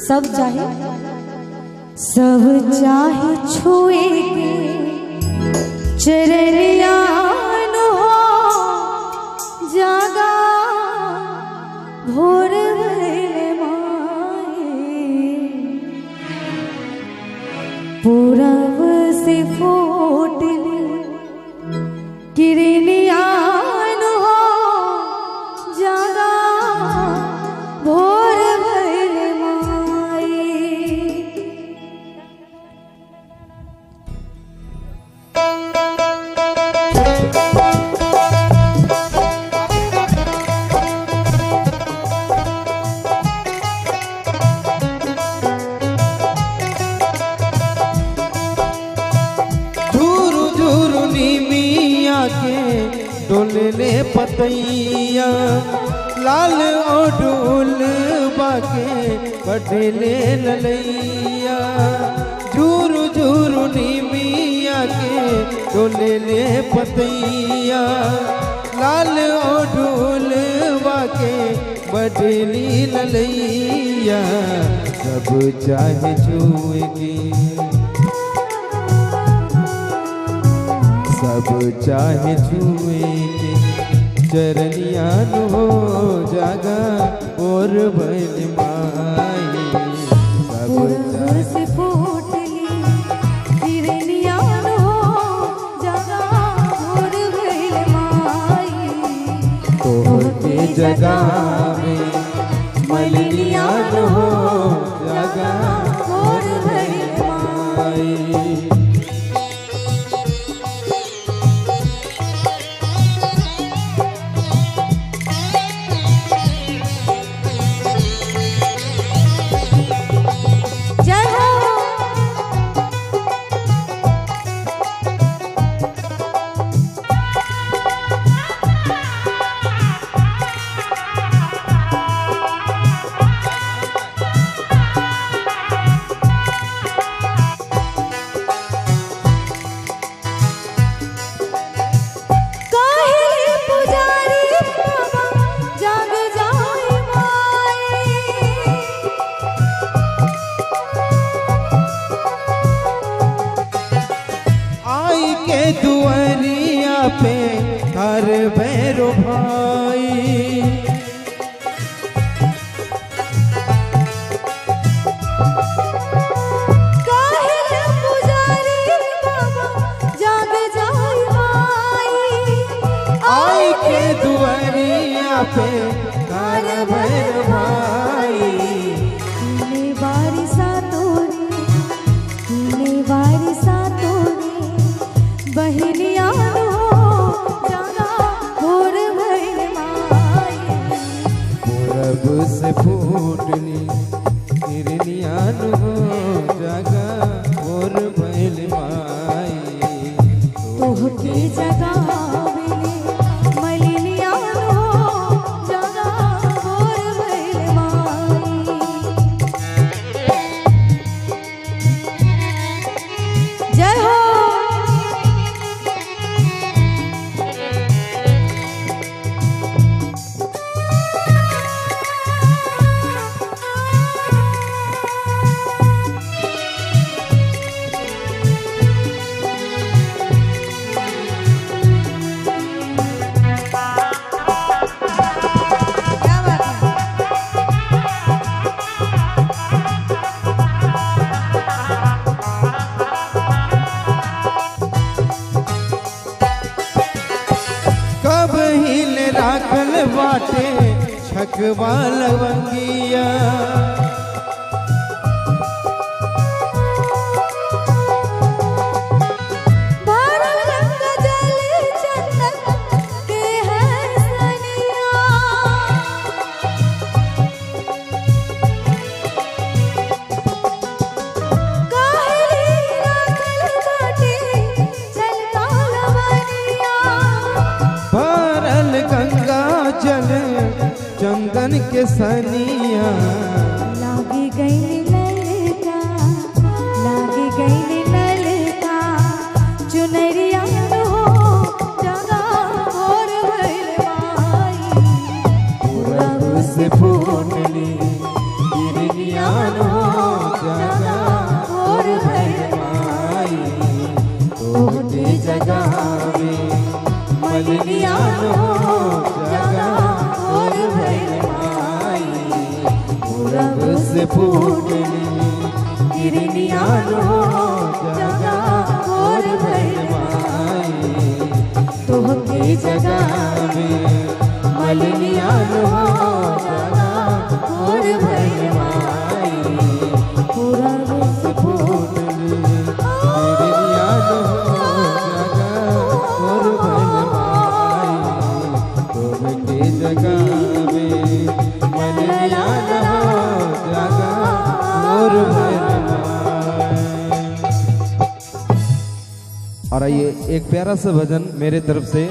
सब चाहे छुएंगे, सब चाहे छुएंगे चरनिया हो जागा भोर भइले माए पूरब से फूटली किरनिया डोले पतैया लाल ओडूल बाके बडले ललैया झूरू झूरू नीमिया के डोले पतैया लाल ओडूल बाके बडली ललैया सब चाहे छुएगी सब चाहे छुएंगे चरनिया हो जागा और भइल माई सब से फूटली किरनिया हो जागा और भइल माई तोहके जगावे मलिनिया हो जागा और भइल माई। दुआरिया पे घर भैरो भाई काहे पुजारी बाबा जाग जाई माई आई के दुआरिया पे घर भैरो भाई बारिशा तोरे बहनिया हो जागा भोर भइल माई पूरब से फूटली किरनिया हो जागा भोर भइल माई तोहके जगावेले मलिनिया हो जागा भोर भइल माई। जय हो राखल बाटे छकवा लवंगिया के सनिया लागी गई ललका, लागी गई ललका, चुनरिया हो जगा और भइल माई। पूरब से फूटली हिरनिया हो जगा और भइल माई। तोहके जगावे मलिनिया हो जगा और भइल माई। पूरब से फूटली हिरनिया हो जगा और भइल माई। तोहके जगावे मलिनिया हो जगा और भइल माई। पूरब से फूटली हिरनिया हो जगा और भइल माई। तोहके जगावे मलिनिया हो जगा और भइल माई। और आइए एक प्यारा सा भजन मेरे तरफ से